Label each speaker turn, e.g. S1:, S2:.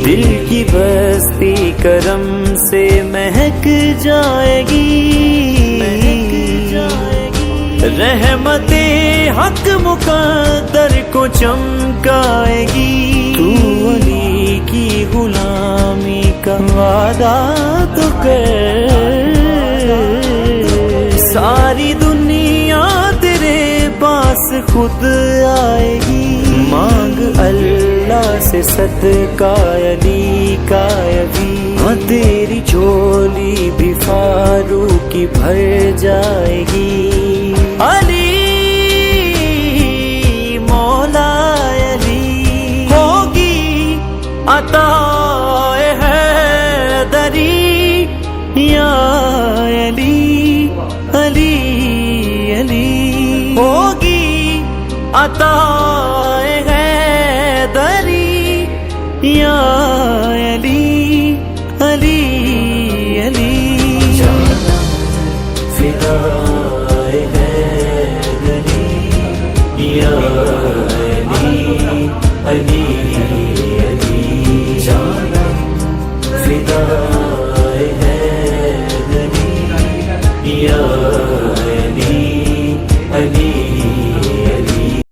S1: دل کی بستی کرم سے مہک جائے گی، رحمت حق مقدر کو چمکائے گی۔ تو علی کی غلامی کا وعدہ تو کر، ساری دنیا تیرے پاس خود آئے گی۔ مانگ اللہ سے صدقہ علی کا علی، ہاں تیری جھولی بھی فاروق کی بھر جائے گی۔ علی مولا علی ہوگی عطا حیدری، یا علی علی علی ہوگی عطا حیدری، یا علی علی علی جانم فدائے حیدری، یا علی علی